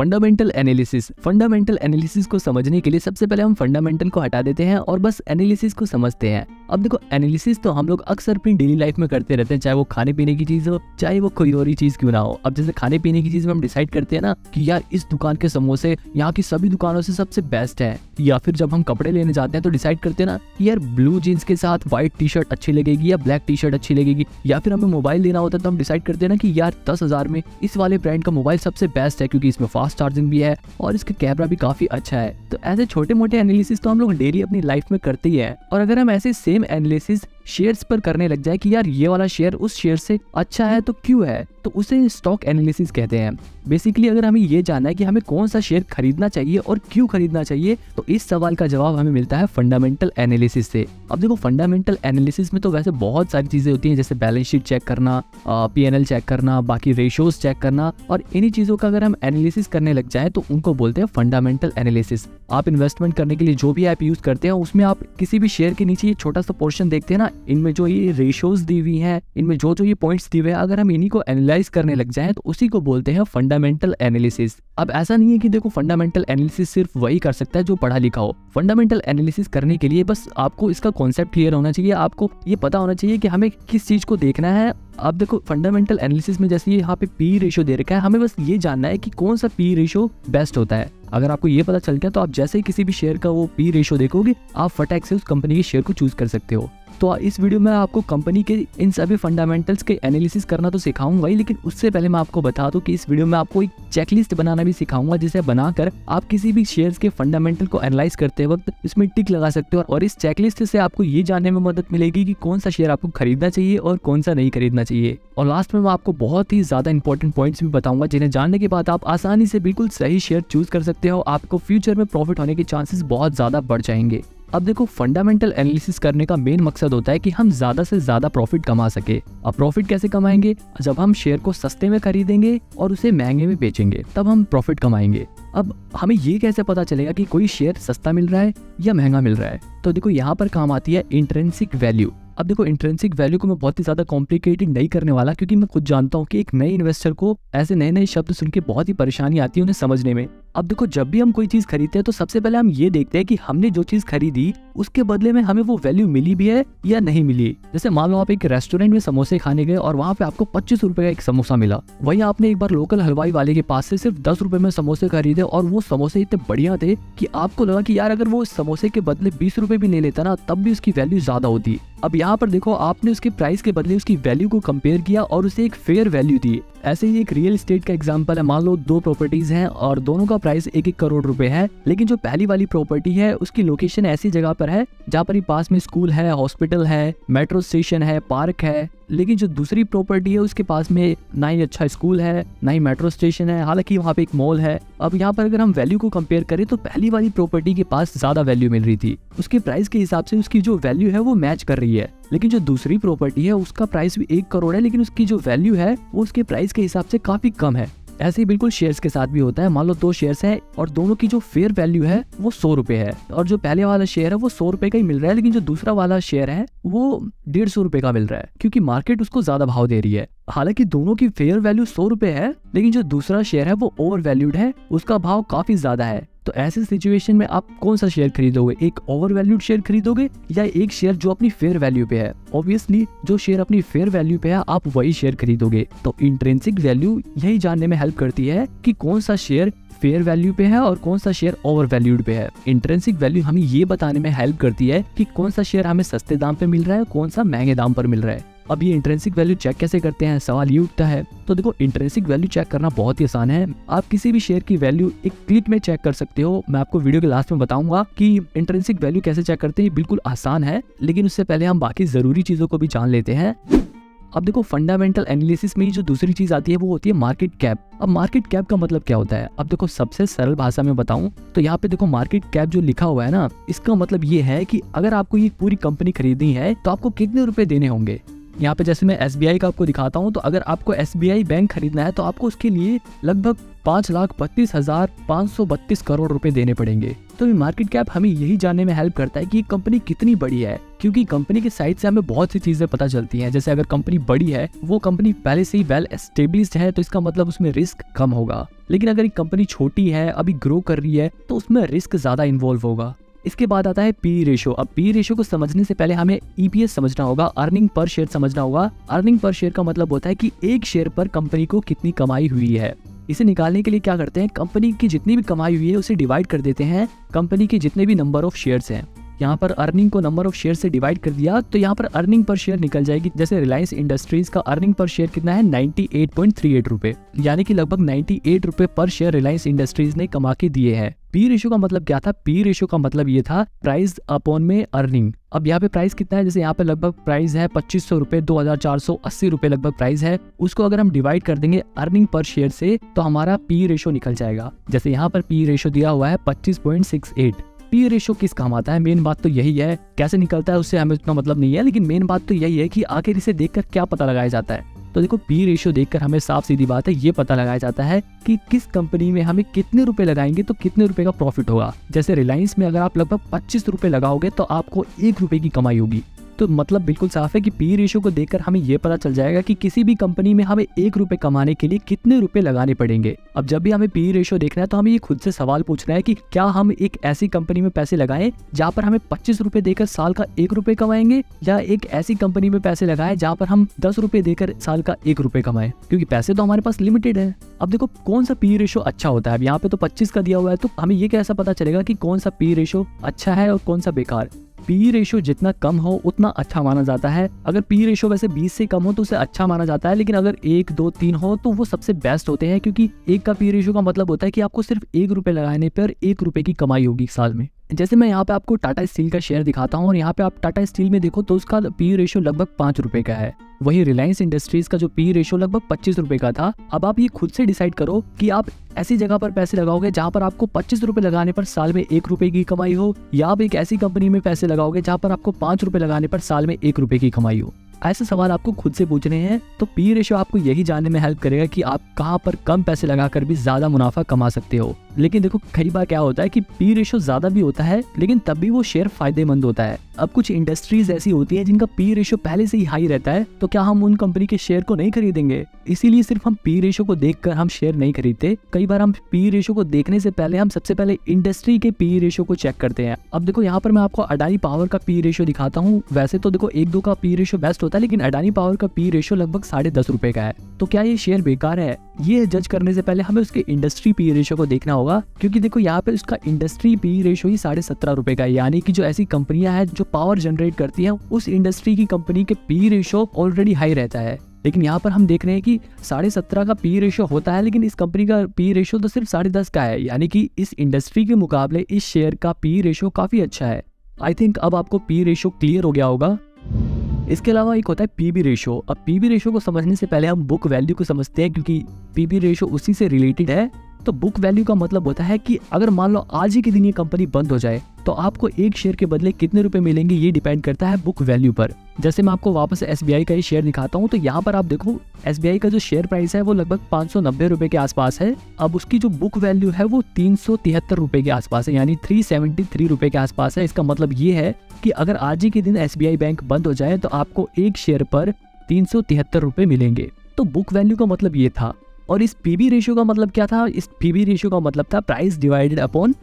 Fundamental analysis को समझने के लिए सबसे पहले हम फंडामेंटल को हटा देते हैं और बस एनालिसिस को समझते हैं। अब देखो, एनालिसिस तो हम लोग अक्सर अपनी डेली लाइफ में करते रहते हैं, चाहे वो खाने पीने की चीज हो, चाहे वो कोई और ही चीज क्यों ना हो। अब जैसे खाने पीने की चीज में हम डिसाइड करते हैं ना कि यार इस दुकान के समोसे यहाँ की सभी दुकानों से सबसे बेस्ट है, या फिर जब हम कपड़े लेने जाते हैं तो डिसाइड करते हैं ना कि यार ब्लू जीन्स के साथ व्हाइट टी शर्ट अच्छी लगेगी या ब्लैक टी शर्ट अच्छी लगेगी। या फिर हमें मोबाइल लेना होता है तो हम डिसाइड करते हैं ना कि यार 10,000 में इस वाले ब्रांड का मोबाइल सबसे बेस्ट है, क्योंकि इसमें फास्ट चार्जिंग भी है और इसका कैमरा भी काफी अच्छा है। तो ऐसे छोटे मोटे एनालिसिस तो हम लोग डेली अपनी लाइफ में करते ही हैं। और अगर हम ऐसे सेम एनालिसिस शेयर्स पर करने लग जाए कि यार ये वाला शेयर उस शेयर से अच्छा है तो क्यों है, तो उसे स्टॉक एनालिसिस कहते हैं। बेसिकली अगर हमें ये जानना है कि हमें कौन सा शेयर खरीदना चाहिए और क्यों खरीदना चाहिए, तो इस सवाल का जवाब हमें मिलता है फंडामेंटल एनालिसिस से। अब देखो, फंडामेंटल एनालिसिस में तो वैसे बहुत सारी चीजें होती हैं, जैसे बैलेंस शीट चेक करना, P&L चेक करना, बाकी रेशियोज चेक करना, और इन्हीं चीजों का अगर हम एनालिसिस करने लग जाए तो उनको बोलते हैं फंडामेंटल एनालिसिस। आप इन्वेस्टमेंट करने के लिए जो भी ऐप यूज करते हैं उसमें आप किसी भी शेयर के नीचे ये छोटा सा पोर्शन देखते हैं ना, इनमें जो ये रेशियोज दी हुई हैं, इनमें जो ये पॉइंट्स दिए हुए हैं, अगर हम इन्हीं को एनालाइज करने लग जाएं तो उसी को बोलते हैं फंडामेंटल एनालिसिस। अब ऐसा नहीं है कि देखो फंडामेंटल एनालिसिस सिर्फ वही कर सकता है जो पढ़ा लिखा हो। फंडामेंटल एनालिसिस करने के लिए बस आपको इसका कॉन्सेप्ट क्लियर होना चाहिए, आपको ये पता होना चाहिए कि हमें किस चीज को देखना है। अब देखो, फंडामेंटल एनालिसिस में जैसे यहाँ पे पी रेशियो दे रखा है, हमें बस ये जानना है कि कौन सा पी रेशियो बेस्ट होता है। अगर आपको ये पता चल गया तो आप जैसे ही किसी भी शेयर का वो पी रेशियो देखोगे, आप फटाक से उस कंपनी के शेयर को चूज कर सकते हो। तो इस वीडियो में आपको कंपनी के इन सभी फंडामेंटल्स के एनालिसिस करना तो सिखाऊंगा ही, लेकिन उससे पहले मैं आपको बता दूं कि इस वीडियो में आपको एक चेकलिस्ट बनाना भी सिखाऊंगा, जिसे बनाकर आप किसी भी शेयर्स के फंडामेंटल को एनालाइज करते वक्त इसमें टिक लगा सकते हो। और इस चेकलिस्ट से आपको ये जानने में मदद मिलेगी कि कौन सा शेयर आपको खरीदना चाहिए और कौन सा नहीं खरीदना चाहिए। और लास्ट में मैं आपको बहुत ही ज्यादा इंपॉर्टेंट पॉइंट्स भी बताऊंगा, जिन्हें जानने के बाद आप आसानी से बिल्कुल सही शेयर चूज कर सकते हो। आपको फ्यूचर में प्रॉफिट होने के चांसेस बहुत ज्यादा बढ़ जाएंगे। अब देखो, फंडामेंटल एनालिसिस करने का मेन मकसद होता है कि हम ज्यादा से ज्यादा प्रॉफिट कमा सके। अब प्रॉफिट कैसे कमाएंगे? जब हम शेयर को सस्ते में खरीदेंगे और उसे महंगे में बेचेंगे, तब हम प्रॉफिट कमाएंगे। अब हमें ये कैसे पता चलेगा कि कोई शेयर सस्ता मिल रहा है या महंगा मिल रहा है? तो देखो, यहाँ पर काम आती है इंट्रिंसिक वैल्यू। अब देखो, इंट्रिंसिक वैल्यू को मैं बहुत ही ज्यादा कॉम्प्लिकेटेड नहीं करने वाला, क्योंकि मैं खुद जानता हूँ कि एक नए इन्वेस्टर को ऐसे नए नए शब्द सुन के बहुत ही परेशानी आती है उन्हें समझने में। अब देखो, जब भी हम कोई चीज खरीदते हैं तो सबसे पहले हम ये देखते हैं कि हमने जो चीज खरीदी उसके बदले में हमें वो वैल्यू मिली भी है या नहीं मिली। जैसे मान लो आप एक रेस्टोरेंट में समोसे खाने गए और वहाँ पे आपको 25 रुपए का एक समोसा मिला, वहीं आपने एक बार लोकल हलवाई वाले के पास से सिर्फ 10 रुपए में समोसे खरीदे और वो समोसे इतने बढ़िया थे कि आपको लगा कि यार अगर वो समोसे के बदले 20 रुपए भी ले लेता ना, तब भी उसकी वैल्यू ज्यादा होती। अब यहाँ पर देखो, आपने उसके प्राइस के बदले उसकी वैल्यू को कंपेयर किया और उसे एक फेयर वैल्यू दी। ऐसे ही एक रियल एस्टेट का एग्जांपल है। मान लो 2 प्रॉपर्टीज हैं और दोनों का प्राइस 1-1 करोड़ रुपए है, लेकिन जो पहली वाली प्रॉपर्टी है उसकी लोकेशन ऐसी जगह पर है जहाँ पर ही पास में स्कूल है, हॉस्पिटल है, मेट्रो स्टेशन है, पार्क है। लेकिन जो दूसरी प्रॉपर्टी है उसके पास में ना ही अच्छा स्कूल है, ना ही मेट्रो स्टेशन है, हालांकि वहाँ पे एक मॉल है। अब यहाँ पर अगर हम वैल्यू को कंपेयर करें तो पहली वाली प्रॉपर्टी के पास ज्यादा वैल्यू मिल रही थी, उसके प्राइस के हिसाब से उसकी जो वैल्यू है वो मैच कर रही है। लेकिन जो दूसरी प्रॉपर्टी है उसका प्राइस भी 1 करोड़ है, लेकिन उसकी जो वैल्यू है वो उसके प्राइस के हिसाब से काफी कम है। ऐसे ही बिल्कुल शेयर्स के साथ भी होता है। मान लो 2 शेयर्स हैं और दोनों की जो फेयर वैल्यू है वो 100 रुपए है, और जो पहले वाला शेयर है वो 100 रुपए का ही मिल रहा है, लेकिन जो दूसरा वाला शेयर है वो 150 रुपए का मिल रहा है, क्योंकि मार्केट उसको ज्यादा भाव दे रही है। हालांकि दोनों की फेयर वैल्यू 100 रुपए है, लेकिन जो दूसरा शेयर है वो ओवर वैल्यूड है, उसका भाव काफी ज्यादा है। तो ऐसे सिचुएशन में आप कौन सा शेयर खरीदोगे? एक ओवर वैल्यूड शेयर खरीदोगे या एक शेयर जो अपनी फेयर वैल्यू पे है? ऑब्वियसली जो शेयर अपनी फेयर वैल्यू पे है आप वही शेयर खरीदोगे। तो इंट्रिंसिक वैल्यू यही जानने में हेल्प करती है कि कौन सा शेयर फेयर वैल्यू पे है और कौन सा शेयर ओवर वैल्यूड पे है। इंट्रिंसिक वैल्यू हमें ये बताने में हेल्प करती है कि कौन सा शेयर हमें सस्ते दाम पे मिल रहा है, कौन सा महंगे दाम पर मिल रहा है। अब ये इंट्रिंसिक वैल्यू चेक कैसे करते हैं, सवाल ये उठता है। तो देखो, इंट्रिंसिक वैल्यू चेक करना बहुत ही आसान है। आप किसी भी शेयर की वैल्यू एक क्लिक में चेक कर सकते हो। मैं आपको वीडियो के लास्ट में बताऊंगा कि इंट्रिंसिक वैल्यू कैसे चेक करते हैं, बिल्कुल आसान है। लेकिन उससे पहले हम बाकी जरूरी चीजों को भी जान लेते हैं। अब देखो, फंडामेंटल एनालिसिस में जो दूसरी चीज आती है वो होती है मार्केट कैप। अब मार्केट कैप का मतलब क्या होता है? अब देखो, सबसे सरल भाषा में बताऊं तो यहाँ पे देखो, मार्केट कैप जो लिखा हुआ है ना, इसका मतलब ये है कि अगर आपको ये पूरी कंपनी खरीदनी है तो आपको कितने रुपए देने होंगे। यहाँ पे जैसे मैं SBI का आपको दिखाता हूँ, तो अगर आपको SBI बैंक खरीदना है तो आपको उसके लिए लगभग 5,32,532 करोड़ रुपए देने पड़ेंगे। तो ये मार्केट कैप हमें यही जानने में हेल्प करता है कि कंपनी कितनी बड़ी है, क्योंकि कंपनी के साइज से हमें बहुत सी चीजें पता चलती हैं। जैसे अगर कंपनी बड़ी है, वो कंपनी पहले से ही वेल एस्टेब्लिश्ड है, तो इसका मतलब उसमें रिस्क कम होगा। लेकिन अगर एक कंपनी छोटी है, अभी ग्रो कर रही है, तो उसमें रिस्क ज्यादा इन्वॉल्व होगा। इसके बाद आता है पी रेशो। अब पी रेशो को समझने से पहले हमें ईपीएस समझना होगा, अर्निंग पर शेयर समझना होगा। अर्निंग पर शेयर का मतलब होता है कि एक शेयर पर कंपनी को कितनी कमाई हुई है। इसे निकालने के लिए क्या करते हैं, कंपनी की जितनी भी कमाई हुई है उसे डिवाइड कर देते हैं कंपनी के जितने भी नंबर ऑफ शेयर्स हैं। यहाँ पर अर्निंग को नंबर ऑफ शेयर से डिवाइड कर दिया तो यहाँ पर अर्निंग पर शेयर निकल जाएगी। जैसे रिलायंस इंडस्ट्रीज का अर्निंग पर शेयर कितना है, 98.38 रुपए, यानी कि लगभग 98 रुपए पर शेयर रिलायंस इंडस्ट्रीज ने कमा के दिए हैं। पी रेशो का मतलब क्या था, पी रेशो का मतलब ये था प्राइस अपॉन में अर्निंग। अब यहाँ पे प्राइस कितना है, जैसे यहाँ पे लगभग प्राइस है 2500 रुपए, 2480 रुपए लगभग प्राइस है। उसको अगर हम डिवाइड कर देंगे अर्निंग पर शेयर से तो हमारा पी रेशो निकल जाएगा। जैसे यहाँ पर पी रेशो दिया हुआ है 25.68। पी रेशो किस काम आता है, मेन बात तो यही है। कैसे निकलता है उससे हमें उतना मतलब नहीं है, लेकिन मेन बात तो यही है कि आखिर इसे देखकर क्या पता लगाया जाता है। तो देखो पी रेशो देखकर हमें साफ सीधी बात है ये पता लगाया जाता है कि किस कंपनी में हमें कितने रुपए लगाएंगे तो कितने रुपए का प्रॉफिट होगा। जैसे रिलायंस में अगर आप लगभग 25 रुपए लगाओगे तो आपको 1 रुपए की कमाई होगी। तो मतलब बिल्कुल साफ है कि पी रेशो को देखकर हमें यह पता चल जाएगा कि किसी भी कंपनी में हमें 1 रुपए कमाने के लिए कितने रुपए लगाने पड़ेंगे। अब जब भी हमें पी रेशो देखना है तो हमें ये खुद से सवाल पूछना है कि क्या हम एक ऐसी कंपनी में पैसे लगाएं जहां पर हमें 25 रुपए देकर साल का 1 रुपए कमाएंगे, या एक ऐसी कंपनी में पैसे लगाएं जहां पर हम 10 रुपए देकर साल का 1 रुपए कमाएं, क्योंकि पैसे तो हमारे पास लिमिटेड है। अब देखो कौन सा पी रेशो अच्छा होता है। अब यहाँ पे तो 25 का दिया हुआ है, तो हमें ये कैसा पता चलेगा कि कौन सा पी रेशो अच्छा है और कौन सा बेकार। पी रेशो जितना कम हो उतना अच्छा माना जाता है। अगर पी रेशो वैसे 20 से कम हो तो उसे अच्छा माना जाता है, लेकिन अगर 1, 2, 3 हो तो वो सबसे बेस्ट होते हैं, क्योंकि 1 का पी रेशो का मतलब होता है कि आपको सिर्फ 1 रुपए लगाने पर 1 रुपए की कमाई होगी साल में। जैसे मैं यहाँ पे आपको टाटा स्टील का शेयर दिखाता हूँ और यहाँ पे आप टाटा स्टील में देखो तो उसका पी रेशो लगभग 5 रुपए का है। वही रिलायंस इंडस्ट्रीज का जो पी रेशो लगभग 25 रुपए का था। अब आप ये खुद से डिसाइड करो कि आप ऐसी जगह पर पैसे लगाओगे जहां पर आपको 25 रुपए लगाने पर साल में 1 रुपए की कमाई हो, या आप एक ऐसी कंपनी में पैसे लगाओगे जहां पर आपको 5 रुपए लगाने पर साल में 1 रुपए की कमाई हो। ऐसे सवाल आपको खुद से पूछने हैं। तो पी रेशो आपको यही जानने में हेल्प करेगा कि आप कहां पर कम पैसे लगाकर भी ज्यादा मुनाफा कमा सकते हो। लेकिन देखो कई बार क्या होता है कि पी रेशो ज्यादा भी होता है लेकिन तब भी वो शेयर फायदेमंद होता है। अब कुछ इंडस्ट्रीज ऐसी होती है जिनका पी रेशो पहले से ही हाई रहता है, तो क्या हम उन कंपनी के शेयर को नहीं खरीदेंगे? इसीलिए सिर्फ हम पी रेशो को देखकर हम शेयर नहीं खरीदते। कई बार हम पी रेशो को देखने से पहले हम सबसे पहले इंडस्ट्री के पी रेशो को चेक करते हैं। अब देखो यहाँ पर मैं आपको अडानी पावर का पी रेशो दिखाता हूँ। वैसे तो देखो 1-2 का पी रेशो बेस्ट होता है, लेकिन अडानी पावर का पी रेशो लगभग 10.5 रुपए का है। तो क्या ये शेयर बेकार है? ये जज करने से पहले हमें उसके इंडस्ट्री पी रेशो को देखना होगा, क्योंकि देखो यहाँ पे उसका इंडस्ट्री पी रेशो ही 17.5 रुपए का है। यानी कि जो ऐसी कंपनियां हैं जो पावर जनरेट करती हैं उस इंडस्ट्री की कंपनी के पी रेशो ऑलरेडी हाई रहता है। लेकिन यहाँ पर हम देख रहे हैं कि 17.5 का पी रेशो होता है, लेकिन इस कंपनी का पी रेशो तो सिर्फ 10.5 का है। यानी कि इस इंडस्ट्री के मुकाबले इस शेयर का पी रेशो काफी अच्छा है। आई थिंक अब आपको पी रेशो क्लियर हो गया होगा। इसके अलावा एक होता है पीबी रेशो। अब पीबी रेशो को समझने से पहले हम बुक वैल्यू को समझते हैं, क्योंकि पीबी रेशो उसी से रिलेटेड है। तो बुक वैल्यू का मतलब होता है कि अगर मान लो आज ही के दिन ये कंपनी बंद हो जाए तो आपको एक शेयर के बदले कितने रुपए मिलेंगे, ये डिपेंड करता है बुक वैल्यू पर। जैसे मैं आपको वापस एसबीआई का ही शेयर दिखाता हूँ, तो यहाँ पर आप देखो एसबीआई का जो शेयर प्राइस है वो लगभग 590 रुपए के आसपास है। अब उसकी जो बुक वैल्यू है वो 373 रुपए के आसपास है, यानी 373 रुपए के आसपास है। इसका मतलब ये है कि अगर आज ही के दिन एसबीआई बैंक बंद हो जाए तो आपको एक शेयर पर 373 रुपए मिलेंगे। तो बुक वैल्यू का मतलब ये था। और इस पीबी रेशियो का मतलब क्या था? इस पीबी रेशियो का मतलब था price divided upon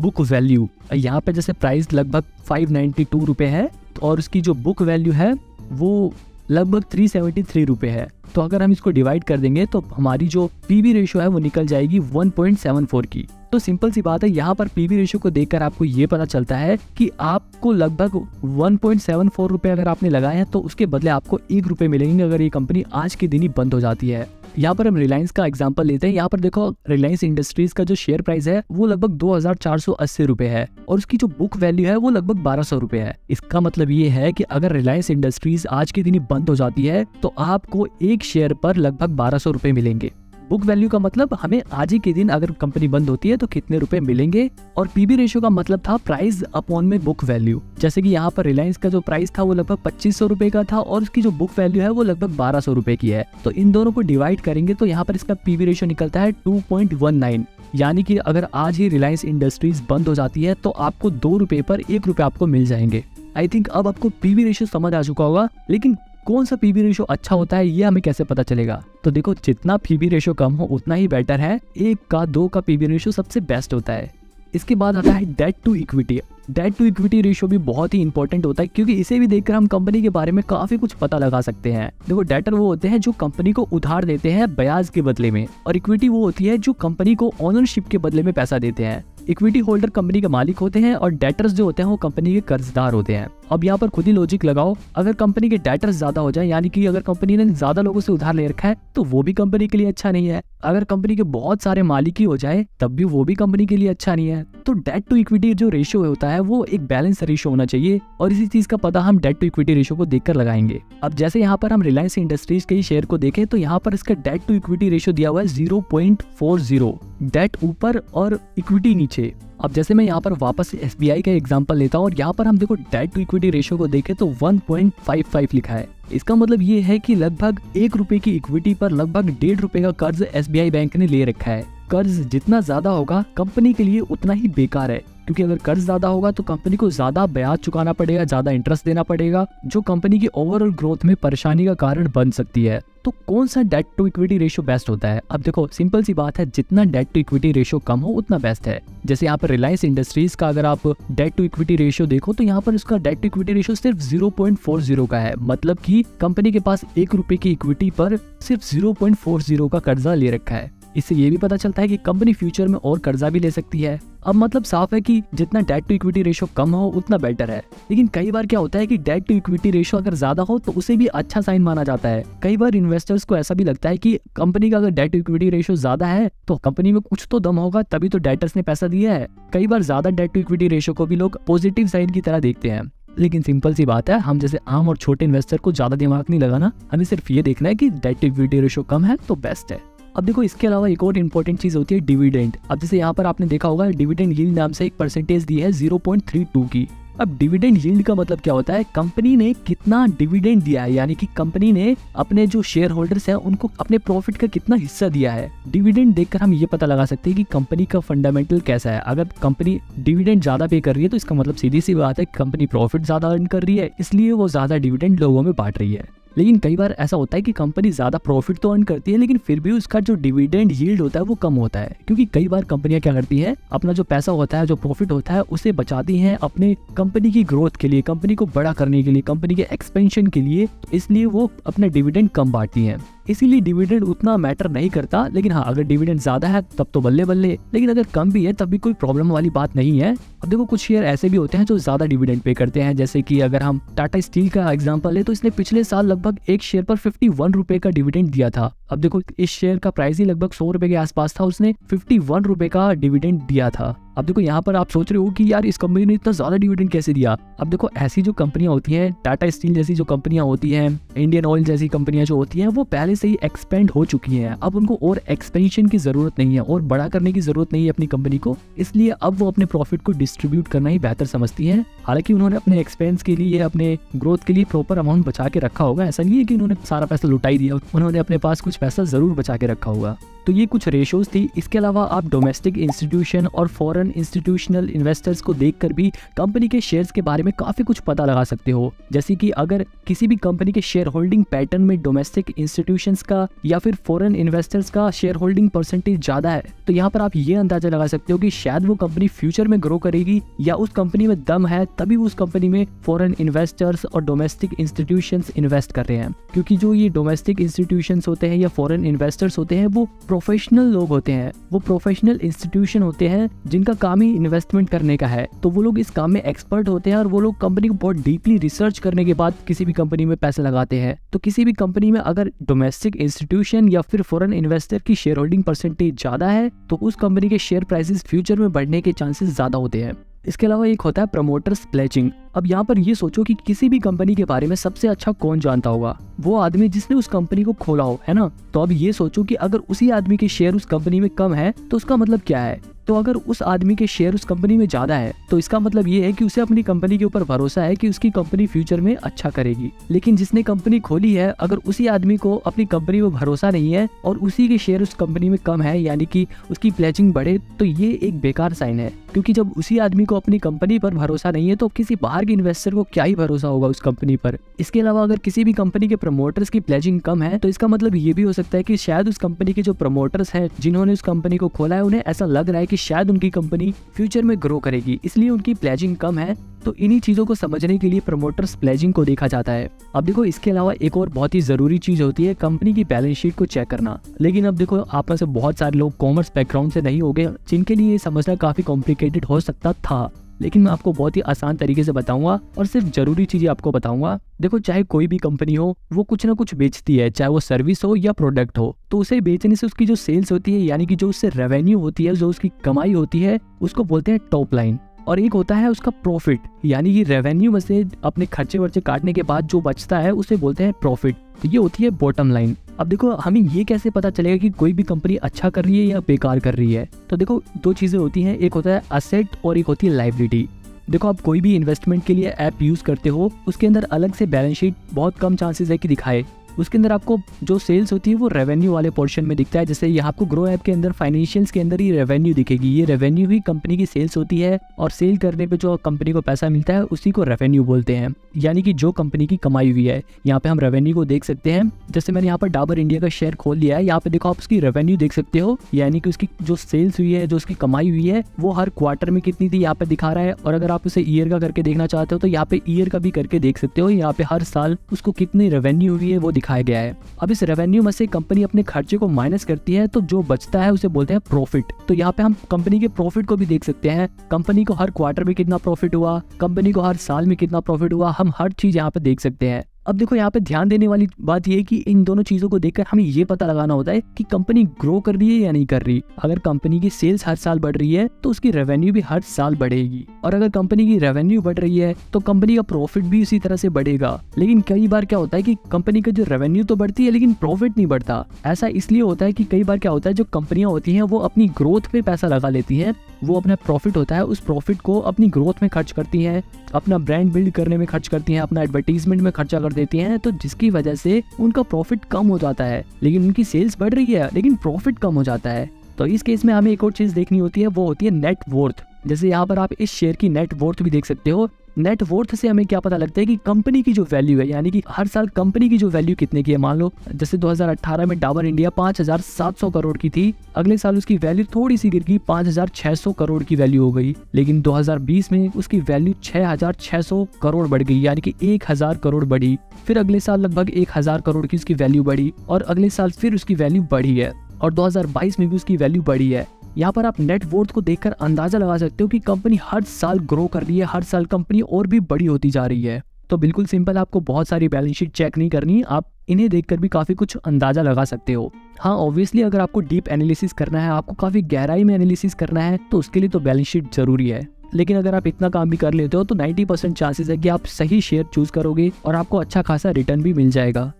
book value. यहाँ पे जैसे प्राइस लगभग 592 रुपए है और उसकी जो बुक वैल्यू है वो लगभग 373 रुपए है। तो अगर हम इसको डिवाइड कर देंगे तो हमारी जो पीबी रेशियो है वो निकल जाएगी 1.74 की। तो सिंपल सी बात है, यहाँ पर पीबी रेशियो को देखकर आपको ये पता चलता है कि आपको लगभग 1.74 रुपए अगर आपने लगाए हैं तो उसके बदले आपको 1 रुपए मिलेंगे अगर ये कंपनी आज के दिन ही बंद हो जाती है। यहाँ पर हम रिलायंस का एग्जांपल लेते हैं। यहाँ पर देखो रिलायंस इंडस्ट्रीज का जो शेयर प्राइस है वो लगभग 2480 रुपए है और उसकी जो बुक वैल्यू है वो लगभग 1200 रुपए है। इसका मतलब ये है कि अगर रिलायंस इंडस्ट्रीज आज के दिन ही बंद हो जाती है तो आपको एक शेयर पर लगभग 1200 रुपए मिलेंगे। बुक वैल्यू का मतलब हमें आज ही के दिन अगर कंपनी बंद होती है तो कितने रुपए मिलेंगे। और पीबी रेशियो का मतलब था प्राइस अपॉन में बुक वैल्यू। जैसे कि यहाँ पर रिलायंस का जो प्राइस था वो लगभग 2500 रुपए का था और उसकी जो बुक वैल्यू है वो लगभग 1200 रुपए की है। तो इन दोनों को डिवाइड करेंगे तो यहाँ पर इसका पीबी रेशियो निकलता है 2.19। यानी कि अगर आज ही रिलायंस इंडस्ट्रीज बंद हो जाती है तो आपको 2 रुपए पर 1 रुपए आपको मिल जाएंगे। आई थिंक अब आपको पीबी रेशियो समझ आ चुका होगा। लेकिन कौन सा पीबी रेशो अच्छा होता है ये हमें कैसे पता चलेगा? तो देखो, जितना पीबी रेशो कम हो उतना ही बेटर है। 1 का 2 का पीबी रेशो सबसे बेस्ट होता है। इसके बाद आता है debt to equity. Debt to equity ratio भी बहुत ही इंपॉर्टेंट होता है, क्योंकि इसे भी देखकर हम कंपनी के बारे में काफी कुछ पता लगा सकते हैं। देखो, डेटर वो होते हैं जो कंपनी को उधार देते हैं ब्याज के बदले में, और इक्विटी वो होती है जो कंपनी को ओनरशिप के बदले में पैसा देते हैं। इक्विटी होल्डर कंपनी के मालिक होते हैं और डेटर्स जो होते हैं वो कंपनी के कर्जदार होते हैं। अब यहाँ पर खुद ही लॉजिक लगाओ, अगर कंपनी के डेटर्स ज्यादा हो जाए, यानी कि अगर कंपनी ने ज्यादा लोगों से उधार ले रखा है, तो वो भी कंपनी के लिए अच्छा नहीं है। अगर कंपनी के बहुत सारे मालिक ही हो जाए तब भी वो भी कंपनी के लिए अच्छा नहीं है। तो डेट टू इक्विटी जो रेशियो होता है वो एक बैलेंस रेशियो होना चाहिए, और इसी चीज का पता हम डेट टू इक्विटी रेशियो को देखकर लगाएंगे। अब जैसे यहाँ पर हम रिलायंस इंडस्ट्रीज के शेयर को देखें तो यहाँ पर इसका डेट टू इक्विटी रेशियो दिया हुआ है 0.40, डेट ऊपर और इक्विटी नीचे। अब जैसे मैं यहाँ पर वापस SBI का एग्जांपल लेता हूँ, और यहाँ पर हम देखो डेट टू इक्विटी रेशियो को देखें तो 1.55 लिखा है। इसका मतलब ये है कि लगभग 1 रुपए की इक्विटी पर लगभग 1.5 रुपए का कर्ज SBI बैंक ने ले रखा है। कर्ज जितना ज्यादा होगा कंपनी के लिए उतना ही बेकार है, क्योंकि अगर कर्ज ज्यादा होगा तो कंपनी को ज्यादा ब्याज चुकाना पड़ेगा, ज्यादा इंटरेस्ट देना पड़ेगा, जो कंपनी की ओवरऑल ग्रोथ में परेशानी का कारण बन सकती है। तो कौन सा debt to equity ratio best होता है? अब देखो, सिंपल सी बात है, जितना डेट टू इक्विटी रेशियो कम हो उतना बेस्ट है। जैसे यहाँ पर रिलायंस इंडस्ट्रीज का अगर आप डेट टू इक्विटी रेशियो देखो तो यहाँ पर इसका डेट टू इक्विटी रेशियो सिर्फ 0.40 का है, मतलब कि कंपनी के पास 1 रुपए की इक्विटी पर सिर्फ 0.40 का कर्जा ले रखा है। इससे ये भी पता चलता है कि कंपनी फ्यूचर में और कर्जा भी ले सकती है। अब मतलब साफ है कि जितना डेट टू इक्विटी रेशियो कम हो उतना बेटर है। लेकिन कई बार क्या होता है कि डेट टू इक्विटी रेशियो अगर ज्यादा हो तो उसे भी अच्छा साइन माना जाता है। कई बार इन्वेस्टर्स को ऐसा भी लगता है कि कंपनी का अगर डेट टू इक्विटी रेशियो ज्यादा है तो कंपनी में कुछ तो दम होगा, तभी तो डेटर्स ने पैसा दिया है। कई बार ज्यादा डेट टू इक्विटी रेशियो को भी लोग पॉजिटिव साइन की तरह देखते हैं। लेकिन सिंपल सी बात है, हम जैसे आम और छोटे इन्वेस्टर को ज्यादा दिमाग नहीं लगाना, हमें सिर्फ ये देखना है कि डेट टू इक्विटी रेशियो कम है तो बेस्ट है। अब देखो, इसके अलावा एक और इम्पोर्टेंट चीज होती है डिविडेंड। अब जैसे यहाँ पर आपने देखा होगा डिविडेंड यील्ड नाम से एक परसेंटेज दी है 0.32 की। अब डिविडेंड यील्ड का मतलब क्या होता है? कंपनी ने कितना डिविडेंड दिया है, यानी कि कंपनी ने अपने जो शेयर होल्डर्स हैं उनको अपने प्रॉफिट का कितना हिस्सा दिया है। डिविडेंड देखकर हम ये पता लगा सकते हैं कि कंपनी का फंडामेंटल कैसा है। अगर कंपनी डिविडेंड ज्यादा पे कर रही है तो इसका मतलब सीधी सी बात है कंपनी प्रॉफिट ज्यादा अर्न कर रही है, इसलिए वो ज्यादा डिविडेंड लोगों में बांट रही है। लेकिन कई बार ऐसा होता है कि कंपनी ज्यादा प्रॉफिट तो अर्न करती है, लेकिन फिर भी उसका जो डिविडेंड यील्ड होता है वो कम होता है, क्योंकि कई बार कंपनियां क्या करती है, अपना जो पैसा होता है, जो प्रॉफिट होता है, उसे बचाती हैं अपने कंपनी की ग्रोथ के लिए, कंपनी को बड़ा करने के लिए, कंपनी के एक्सपेंशन के लिए। इसलिए वो अपना डिविडेंड कम बांटती हैं। इसीलिए डिविडेंड उतना मैटर नहीं करता। लेकिन हाँ, अगर डिविडेंड ज्यादा है तब तो बल्ले बल्ले, लेकिन अगर कम भी है तब भी कोई प्रॉब्लम वाली बात नहीं है। अब देखो, कुछ शेयर ऐसे भी होते हैं जो ज्यादा डिविडेंड पे करते हैं। जैसे कि अगर हम टाटा स्टील का एग्जांपल ले तो इसने पिछले साल लगभग एक शेयर पर 51 रुपए का डिविडेंड दिया था। अब देखो, इस शेयर का प्राइस ही लगभग 100 रुपए के आसपास था, उसने 51 रुपए का डिविडेंड दिया था। अब देखो, यहाँ पर आप सोच रहे हो कि यार इस कंपनी ने इतना ज्यादा डिविडेंड कैसे दिया। अब देखो, ऐसी जो कंपनियां होती हैं, टाटा स्टील जैसी जो कंपनियां होती हैं, इंडियन ऑयल जैसी कंपनियां जो होती हैं, वो पहले से ही एक्सपेंड हो चुकी हैं। अब उनको और एक्सपेंशन की जरूरत नहीं है और बड़ा करने की जरूरत नहीं है अपनी कंपनी को, इसलिए अब वो अपने प्रॉफिट को डिस्ट्रीब्यूट करना ही बेहतर समझती है। हालांकि उन्होंने अपने एक्सपेंस के लिए, अपने ग्रोथ के लिए प्रॉपर अमाउंट बचा के रखा होगा। ऐसा नहीं है कि उन्होंने सारा पैसा लुटाई दिया, उन्होंने अपने पास कुछ पैसा जरूर बचा के रखा होगा। तो ये कुछ रेशोज थी। इसके अलावा आप डोमेस्टिक इंस्टीट्यूशन और फॉरेन इंस्टीट्यूशनल इन्वेस्टर्स को देखकर भी कंपनी के शेयर्स के बारे में काफी कुछ पता लगा सकते हो। जैसे कि अगर किसी भी कंपनी के शेयर होल्डिंग पैटर्न में डोमेस्टिक इंस्टीट्यूशंस का या फिर फॉरेन इन्वेस्टर्स का शेयर होल्डिंग परसेंटेज ज्यादा है, तो यहाँ पर आप ये अंदाजा लगा सकते हो कि शायद वो कंपनी फ्यूचर में ग्रो करेगी, या उस कंपनी में दम है तभी उस कंपनी में फॉरेन इन्वेस्टर्स और डोमेस्टिक इंस्टीट्यूशंस इन्वेस्ट कर रहे हैं। क्योंकि जो ये डोमेस्टिक इंस्टीट्यूशंस होते हैं या फॉरेन इन्वेस्टर्स होते हैं, वो प्रोफेशनल लोग होते हैं, वो प्रोफेशनल इंस्टीट्यूशन होते हैं जिनका काम ही इन्वेस्टमेंट करने का है। तो वो लोग इस काम में एक्सपर्ट होते हैं और वो लोग कंपनी को बहुत डीपली रिसर्च करने के बाद किसी भी कंपनी में पैसे लगाते हैं। तो किसी भी कंपनी में अगर डोमेस्टिक इंस्टीट्यूशन या फिर फॉरेन इन्वेस्टर की शेयर होल्डिंग परसेंटेज ज्यादा है तो उस कंपनी के शेयर प्राइसेस फ्यूचर में बढ़ने के चांसेस ज्यादा होते हैं। इसके अलावा एक होता है प्रमोटर्स प्लेजिंग। अब यहाँ पर ये सोचो कि किसी भी कंपनी के बारे में सबसे अच्छा कौन जानता होगा? वो आदमी जिसने उस कंपनी को खोला हो, है ना। तो अब ये सोचो कि अगर उसी आदमी के शेयर उस कंपनी में कम है तो उसका मतलब क्या है? तो अगर उस आदमी के शेयर उस कंपनी में ज्यादा है तो इसका मतलब ये है कि उसे अपनी कंपनी के ऊपर भरोसा है कि उसकी कंपनी फ्यूचर में अच्छा करेगी। लेकिन जिसने कंपनी खोली है, अगर उसी आदमी को अपनी कंपनी में भरोसा नहीं है और उसी के शेयर उस कंपनी में कम है, यानी कि उसकी प्लेजिंग बढ़े, तो ये एक बेकार साइन है। क्योंकि जब उसी आदमी को अपनी कंपनी पर भरोसा नहीं है तो किसी बाहर के इन्वेस्टर को क्या ही भरोसा होगा उस कंपनी पर। इसके अलावा अगर किसी भी कंपनी के प्रमोटर्स की प्लेजिंग कम है तो इसका मतलब ये भी हो सकता है कि शायद उस कंपनी के जो प्रमोटर्स हैं, जिन्होंने उस कंपनी को खोला है, उन्हें ऐसा लग रहा है कि शायद उनकी कंपनी फ्यूचर में ग्रो करेगी, इसलिए उनकी प्लेजिंग कम है। तो इन्हीं चीजों को समझने के लिए प्रमोटर्स प्लेजिंग को देखा जाता है। अब देखो, इसके अलावा एक और बहुत ही जरूरी चीज होती है कंपनी की बैलेंस शीट को चेक करना। लेकिन अब देखो, आप में से बहुत सारे लोग कॉमर्स बैकग्राउंड से नहीं होंगे, जिनके लिए ये समझना काफी कॉम्प्लिकेटेड हो सकता था। लेकिन मैं आपको बहुत ही आसान तरीके से बताऊंगा और सिर्फ जरूरी चीजें आपको बताऊंगा। देखो, चाहे कोई भी कंपनी हो, वो कुछ ना कुछ बेचती है, चाहे वो सर्विस हो या प्रोडक्ट हो। तो उसे बेचने से उसकी जो सेल्स होती है, यानी कि जो उससे रेवेन्यू होती है, जो उसकी कमाई होती है, उसको बोलते हैं टॉप लाइन। और एक होता है उसका प्रॉफिट, यानी कि रेवेन्यू में से अपने खर्चे वर्चे काटने के बाद जो बचता है उसे बोलते हैं प्रॉफिट। तो ये होती है बॉटम लाइन। अब देखो, हमें ये कैसे पता चलेगा कि कोई भी कंपनी अच्छा कर रही है या बेकार कर रही है? तो देखो, दो चीजें होती हैं, एक होता है असेट और एक होती है लायबिलिटी। देखो, आप कोई भी इन्वेस्टमेंट के लिए ऐप यूज करते हो, उसके अंदर अलग से बैलेंस शीट बहुत कम चांसेस है कि दिखाए। उसके अंदर आपको जो सेल्स होती है वो रेवेन्यू वाले पोर्शन में दिखता है। जैसे यहाँ आपको ग्रो ऐप के अंदर फाइनेंशियल्स के अंदर ही रेवेन्यू दिखेगी। ये रेवेन्यू ही कंपनी की सेल्स होती है और सेल करने पे जो कंपनी को पैसा मिलता है उसी को रेवेन्यू बोलते हैं, यानी कि जो कंपनी की कमाई हुई है। यहाँ पे हम रेवेन्यू को देख सकते हैं। जैसे मैंने यहाँ पर डाबर इंडिया का शेयर खोल लिया है, यहाँ पे देखो आप उसकी रेवेन्यू देख सकते हो, यानी कि उसकी जो सेल्स हुई है, जो उसकी कमाई हुई है, वो हर क्वार्टर में कितनी थी यहाँ पे दिखा रहा है। और अगर आप उसे ईयर का करके देखना चाहते हो तो यहाँ पे ईयर का भी करके देख सकते हो। यहाँ पे हर साल उसको कितनी रेवेन्यू हुई है वो दिखाया गया है। अब इस रेवेन्यू में से कंपनी अपने खर्चे को माइनस करती है, तो जो बचता है उसे बोलते हैं प्रॉफिट। तो यहाँ पे हम कंपनी के प्रॉफिट को भी देख सकते हैं। कंपनी को हर क्वार्टर में कितना प्रॉफिट हुआ, कंपनी को हर साल में कितना प्रॉफिट हुआ, हम हर चीज यहाँ पे देख सकते हैं। अब देखो, यहाँ पे ध्यान देने वाली बात ये है कि इन दोनों चीजों को देखकर हमें ये पता लगाना होता है कि कंपनी ग्रो कर रही है या नहीं कर रही। अगर कंपनी की सेल्स हर साल बढ़ रही है तो उसकी रेवेन्यू भी हर साल बढ़ेगी, और अगर कंपनी की रेवेन्यू बढ़ रही है तो कंपनी का प्रॉफिट भी उसी तरह से बढ़ेगा। लेकिन कई बार क्या होता है कि कंपनी का जो रेवेन्यू तो बढ़ती है लेकिन प्रॉफिट नहीं बढ़ता। ऐसा इसलिए होता है कि कई बार क्या होता है, जो कंपनियां होती हैं वो अपनी ग्रोथ पे पैसा लगा लेती हैं। वो अपना प्रॉफिट होता है, उस प्रॉफिट को अपनी ग्रोथ में खर्च करती हैं, अपना ब्रांड बिल्ड करने में खर्च करती हैं, अपना एडवर्टीजमेंट में खर्चा कर देती हैं। तो जिसकी वजह से उनका प्रॉफिट कम हो जाता है, लेकिन उनकी सेल्स बढ़ रही है लेकिन प्रॉफिट कम हो जाता है। तो इस केस में हमें एक और चीज देखनी होती है, वो होती है नेट वर्थ। जैसे यहाँ पर आप इस शेयर की नेट वर्थ भी देख सकते हो। नेट वर्थ से हमें क्या पता लगता है कि कंपनी की जो वैल्यू है, यानी कि हर साल कंपनी की जो वैल्यू कितने की है। मान लो जैसे 2018 में डाबर इंडिया 5,700 करोड़ की थी, अगले साल उसकी वैल्यू थोड़ी सी गिर गई, 5,600 करोड़ की वैल्यू हो गई। लेकिन 2020 में उसकी वैल्यू 6,600 करोड़ बढ़ गई, यानी कि 1,000 करोड़ बढ़ी। फिर अगले साल लगभग 1,000 करोड़ की उसकी वैल्यू बढ़ी, और अगले साल फिर उसकी वैल्यू बढ़ी है, और 2022 में भी उसकी वैल्यू बढ़ी है। यहाँ पर आप नेट वर्थ को देखकर अंदाजा लगा सकते हो कि कंपनी हर साल ग्रो कर रही है, हर साल कंपनी और भी बड़ी होती जा रही है। तो बिल्कुल सिंपल, आपको बहुत सारी बैलेंस शीट चेक नहीं करनी, आप इन्हें देखकर भी काफी कुछ अंदाजा लगा सकते हो। हाँ, ऑब्वियसली अगर आपको डीप एनालिसिस करना है, आपको काफी गहराई में एनालिसिस करना है, तो उसके लिए तो बैलेंस शीट जरूरी है। लेकिन अगर आप इतना काम भी कर लेते हो तो 90% चांसेस है कि आप सही शेयर चूज करोगे और आपको अच्छा खासा रिटर्न भी मिल जाएगा।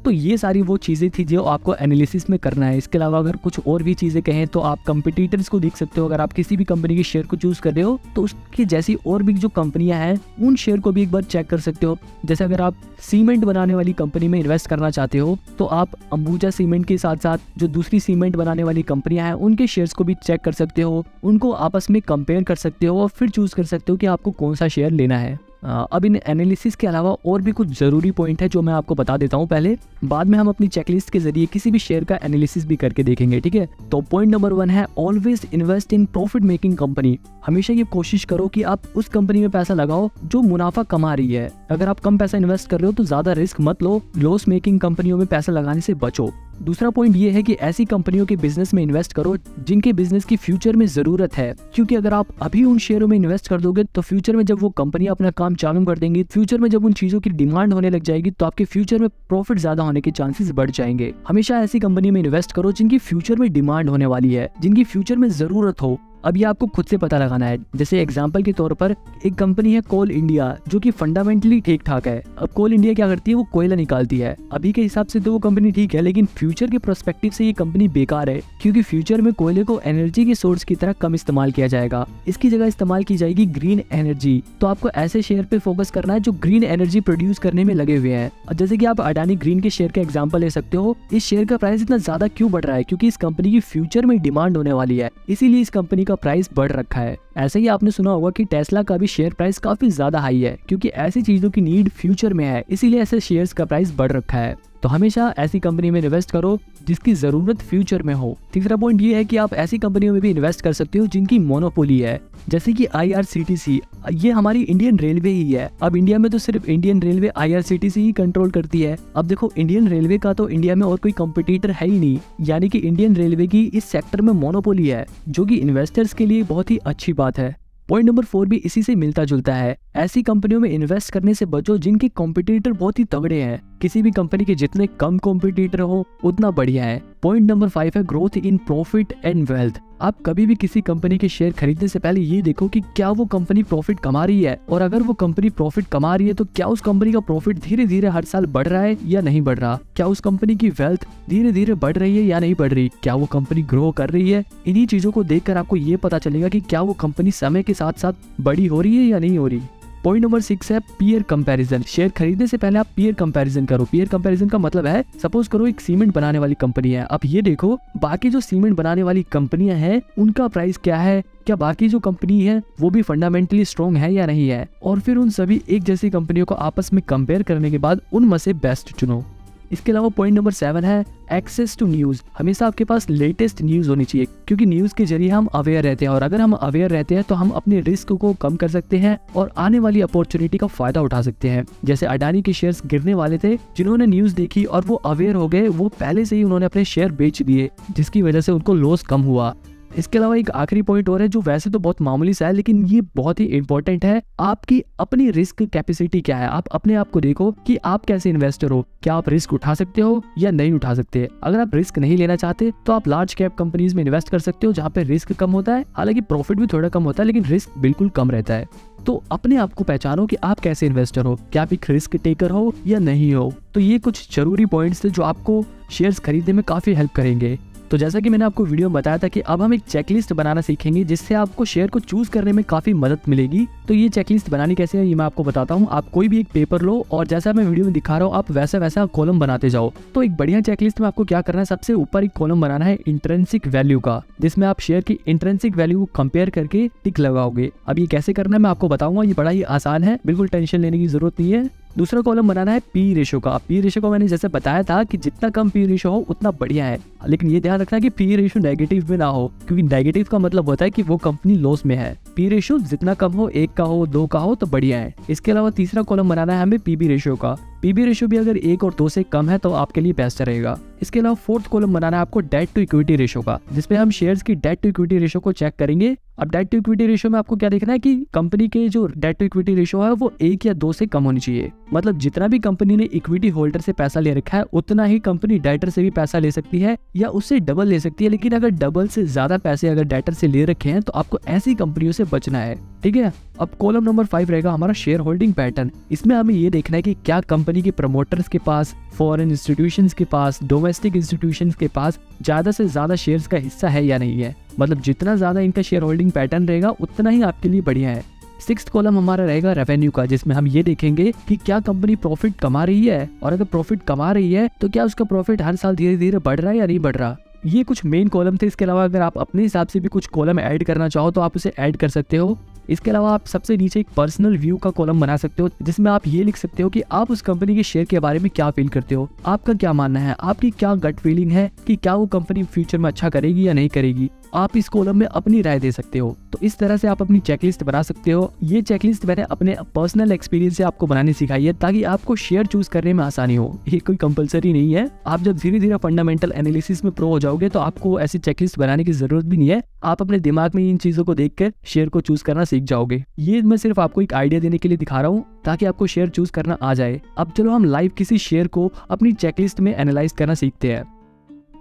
तो ये सारी वो चीज़ें थी जो आपको एनालिसिस में करना है। इसके अलावा अगर कुछ और भी चीज़ें कहें तो आप कंपटीटर्स को देख सकते हो। अगर आप किसी भी कंपनी के शेयर को चूज कर रहे हो तो उसकी जैसी और भी जो कंपनियां हैं उन शेयर को भी एक बार चेक कर सकते हो। जैसे अगर आप सीमेंट बनाने वाली कंपनी में इन्वेस्ट करना चाहते हो तो आप अंबुजा सीमेंट के साथ साथ जो दूसरी सीमेंट बनाने वाली कंपनियां हैं उनके शेयर्स को भी चेक कर सकते हो, उनको आपस में कंपेयर कर सकते हो और फिर चूज कर सकते हो कि आपको कौन सा शेयर लेना है। अब इन एनालिसिस के अलावा और भी कुछ ज़रूरी पॉइंट है जो मैं आपको बता देता हूँ पहले, बाद में हम अपनी चेकलिस्ट के जरिए किसी भी शेयर का एनालिसिस भी करके देखेंगे, ठीक है। तो पॉइंट नंबर 1 है always invest in profit making company. हमेशा ये कोशिश करो कि आप उस कंपनी में पैसा लगाओ जो मुनाफा कमा रही है। अगर आप कम पैसा इन्वेस्ट कर रहे हो तो ज़्यादा रिस्क मत लो, लॉस मेकिंग कंपनियों में पैसा लगाने से बचो। दूसरा पॉइंट ये है कि ऐसी कंपनियों के बिजनेस में इन्वेस्ट करो जिनके बिजनेस की फ्यूचर में जरूरत है, क्योंकि अगर आप अभी उन शेयरों में इन्वेस्ट कर दोगे तो फ्यूचर में जब वो कंपनी अपना काम चालू कर देंगी, फ्यूचर में जब उन चीजों की डिमांड होने लग जाएगी तो आपके फ्यूचर में प्रॉफिट ज्यादा होने के चांसेस बढ़ जाएंगे। हमेशा ऐसी कंपनी में इन्वेस्ट करो जिनकी फ्यूचर में डिमांड होने वाली है, जिनकी फ्यूचर में जरूरत हो। अब ये आपको खुद से पता लगाना है। जैसे एग्जांपल के तौर पर एक कंपनी है कोल इंडिया, जो कि फंडामेंटली ठीक ठाक है। अब कोल इंडिया क्या करती है, वो कोयला निकालती है। अभी के हिसाब से तो वो कंपनी ठीक है, लेकिन फ्यूचर के प्रोस्पेक्टिव से ये कंपनी बेकार है, क्योंकि फ्यूचर में कोयले को एनर्जी के सोर्स की तरह कम इस्तेमाल किया जाएगा। इसकी जगह इस्तेमाल की जाएगी ग्रीन एनर्जी। तो आपको ऐसे शेयर पे फोकस करना है जो ग्रीन एनर्जी प्रोड्यूस करने में लगे हुए हैं। और जैसे कि आप अडानी ग्रीन के शेयर का एग्जांपल ले सकते हो। इस शेयर का प्राइस इतना ज्यादा क्यों बढ़ रहा है, क्योंकि इस कंपनी की फ्यूचर में डिमांड होने वाली है, इसीलिए इस कंपनी का प्राइस बढ़ रखा है। ऐसे ही आपने सुना होगा कि टेस्ला का भी शेयर प्राइस काफी ज्यादा हाई है, क्योंकि ऐसी चीजों की नीड फ्यूचर में है, इसीलिए ऐसे शेयर्स का प्राइस बढ़ रखा है। तो हमेशा ऐसी कंपनी में इन्वेस्ट करो जिसकी जरूरत फ्यूचर में हो। तीसरा पॉइंट ये है कि आप ऐसी कंपनियों में भी इन्वेस्ट कर सकते हो जिनकी मोनोपोली है, जैसे कि IRCTC। ये हमारी इंडियन रेलवे ही है। अब इंडिया में तो सिर्फ इंडियन रेलवे IRCTC ही कंट्रोल करती है। अब देखो, इंडियन रेलवे का तो इंडिया में और कोई कंपटीटर है ही नहीं, यानी कि इंडियन रेलवे की इस सेक्टर में मोनोपोली है, जो कि इन्वेस्टर्स के लिए बहुत ही अच्छी बात है। पॉइंट नंबर 4 भी इसी से मिलता जुलता है। ऐसी कंपनियों में इन्वेस्ट करने से बचो जिनके कॉम्पिटिटर बहुत ही तगड़े हैं। किसी भी कंपनी के जितने कम कॉम्पिटिटर हो उतना बढ़िया है। पॉइंट नंबर 5 है growth in profit and wealth. आप कभी भी किसी कंपनी के शेयर खरीदने से पहले ये देखो कि क्या वो कंपनी प्रॉफिट कमा रही है, और अगर वो कंपनी प्रॉफिट कमा रही है तो क्या उस कंपनी का प्रॉफिट धीरे धीरे हर साल बढ़ रहा है या नहीं बढ़ रहा, क्या उस कंपनी की वेल्थ धीरे धीरे बढ़ रही है या नहीं बढ़ रही, क्या वो कंपनी ग्रो कर रही है। इन्हीं चीजों को देखकर आपको ये पता चलेगा कि क्या वो कंपनी समय के साथ साथ बड़ी हो रही है या नहीं हो रही। पॉइंट नंबर 6 है पीयर कंपैरिजन। शेयर खरीदने से पहले आप पीयर कंपैरिजन करो। पीयर कंपैरिजन का मतलब है, सपोज करो एक सीमेंट बनाने वाली कंपनी है। अब ये देखो बाकी जो सीमेंट बनाने वाली कंपनियां हैं उनका प्राइस क्या है, क्या बाकी जो कंपनी है वो भी फंडामेंटली स्ट्रॉन्ग है या नहीं है, और फिर उन सभी एक जैसी कंपनियों को आपस में कंपेयर करने के बाद उनमें से बेस्ट चुनो। इसके अलावा पॉइंट नंबर 7 है एक्सेस टू न्यूज। हमेशा आपके पास लेटेस्ट न्यूज होनी चाहिए, क्योंकि न्यूज के जरिए हम अवेयर रहते हैं, और अगर हम अवेयर रहते हैं तो हम अपने रिस्क को कम कर सकते हैं और आने वाली अपॉर्चुनिटी का फायदा उठा सकते हैं। जैसे अडानी के शेयर्स गिरने वाले थे, जिन्होंने न्यूज देखी और वो अवेयर हो गए, वो पहले से ही उन्होंने अपने शेयर बेच दिए, जिसकी वजह से उनको लॉस कम हुआ। इसके अलावा एक आखिरी पॉइंट और है जो वैसे तो बहुत मामूली सा है, लेकिन ये बहुत ही इंपॉर्टेंट है। आपकी अपनी रिस्क कैपेसिटी क्या है। आप अपने आप को देखो कि आप कैसे इन्वेस्टर हो, क्या आप रिस्क उठा सकते हो या नहीं उठा सकते। अगर आप रिस्क नहीं लेना चाहते तो आप लार्ज कैप कंपनीज में इन्वेस्ट कर सकते हो, जहाँ पे रिस्क कम होता है, हालांकि प्रॉफिट भी थोड़ा कम होता है, लेकिन रिस्क बिल्कुल कम रहता है। तो अपने आप को पहचानो कि आप कैसे इन्वेस्टर हो, क्या आप एक रिस्क टेकर हो या नहीं हो। तो ये कुछ जरूरी पॉइंट्स थे जो आपको शेयर्स खरीदने में काफी हेल्प करेंगे। तो जैसा कि मैंने आपको वीडियो में बताया था कि अब हम एक चेकलिस्ट बनाना सीखेंगे, जिससे आपको शेयर को चूज करने में काफी मदद मिलेगी। तो ये चेकलिस्ट बनानी कैसे है ये मैं आपको बताता हूँ। आप कोई भी एक पेपर लो और जैसा मैं वीडियो में दिखा रहा हूँ आप वैसा वैसा कॉलम बनाते जाओ। तो एक बढ़िया चेकलिस्ट में आपको क्या करना है, सबसे ऊपर एक कॉलम बनाना है इंट्रिंसिक वैल्यू का, जिसमें आप शेयर की इंट्रिंसिक वैल्यू को कंपेयर करके टिक लगाओगे। अब ये कैसे करना है मैं आपको बताऊंगा, ये बड़ा ही आसान है, बिल्कुल टेंशन लेने की जरूरत नहीं है। दूसरा कॉलम बनाना है पी रेशो का। पी रेशो को मैंने जैसे बताया था कि जितना कम पी रेशो हो उतना बढ़िया है, लेकिन ये ध्यान रखना कि पी रेशो नेगेटिव में ना हो, क्योंकि नेगेटिव का मतलब होता है कि वो कंपनी लॉस में है। पी रेशो जितना कम हो, 1 का हो, 2 का हो तो बढ़िया है। इसके अलावा तीसरा कॉलम बनाना है हमें पीबी रेशो का। पीबी रेशो भी अगर 1 और 2 से कम है तो आपके लिए बेस्ट रहेगा। इसके अलावा फोर्थ कॉलम बनाना है आपको डेट टू इक्विटी रेशो का, जिसमें हम शेयर्स की डेट टू इक्विटी रेशो को चेक करेंगे। अब डेट टू इक्विटी रेशो में आपको क्या देखना है कि कंपनी के जो डेट टू इक्विटी रेशो है वो 1 या 2 से कम होनी चाहिए। मतलब जितना भी कंपनी ने इक्विटी होल्डर से पैसा ले रखा है उतना ही कंपनी डेटर से भी पैसा ले सकती है या उससे डबल ले सकती है, लेकिन अगर डबल से ज्यादा पैसे अगर डेटर से ले रखे हैं तो आपको ऐसी कंपनियों से बचना है, ठीक है। अब कॉलम नंबर 5 रहेगा हमारा शेयर होल्डिंग पैटर्न। इसमें हमें ये देखना है कि क्या कंपनी के प्रमोटर्स के पास, फॉरेन इंस्टीट्यूशंस के पास, डोमेस्टिक इंस्टीट्यूशंस के पास ज्यादा से ज्यादा शेयर्स का हिस्सा है या नहीं है। मतलब जितना ज्यादा इनका शेयर होल्डिंग पैटर्न रहेगा उतना ही आपके लिए बढ़िया है। 6th कॉलम हमारा रहेगा रेवेन्यू का, जिसमें हम ये देखेंगे कि क्या कंपनी प्रॉफिट कमा रही है, और अगर प्रॉफिट कमा रही है तो क्या उसका प्रॉफिट हर साल धीरे धीरे बढ़ रहा है या नहीं बढ़ रहा। ये कुछ मेन कॉलम थे। इसके अलावा अगर आप अपने हिसाब से भी कुछ कॉलम ऐड करना चाहो तो आप उसे ऐड कर सकते हो। इसके अलावा आप सबसे नीचे एक पर्सनल व्यू का कॉलम बना सकते हो, जिसमें आप ये लिख सकते हो कि आप उस कंपनी के शेयर के बारे में क्या फील करते हो, आपका क्या मानना है, आपकी क्या गट फीलिंग है कि क्या वो कंपनी फ्यूचर में अच्छा करेगी या नहीं करेगी। आप इस कॉलम में अपनी राय दे सकते हो। तो इस तरह से आप अपनी चेकलिस्ट बना सकते हो। ये चेकलिस्ट मैंने अपने पर्सनल एक्सपीरियंस से आपको बनानी सिखाई है, ताकि आपको शेयर चूज करने में आसानी हो। ये कोई कंपलसरी नहीं है। आप जब धीरे धीरे फंडामेंटल एनालिसिस में प्रो हो जाओगे तो आपको ऐसी चेकलिस्ट बनाने की जरूरत भी नहीं है। आप अपने दिमाग में इन चीजों को देखकर शेयर को चूज करना सीख जाओगे। ये मैं सिर्फ आपको एक आइडिया देने के लिए दिखा रहा हूँ, ताकि आपको शेयर चूज करना आ जाए। अब चलो हम लाइव किसी शेयर को अपनी चेकलिस्ट में एनालाइज करना सीखते हैं।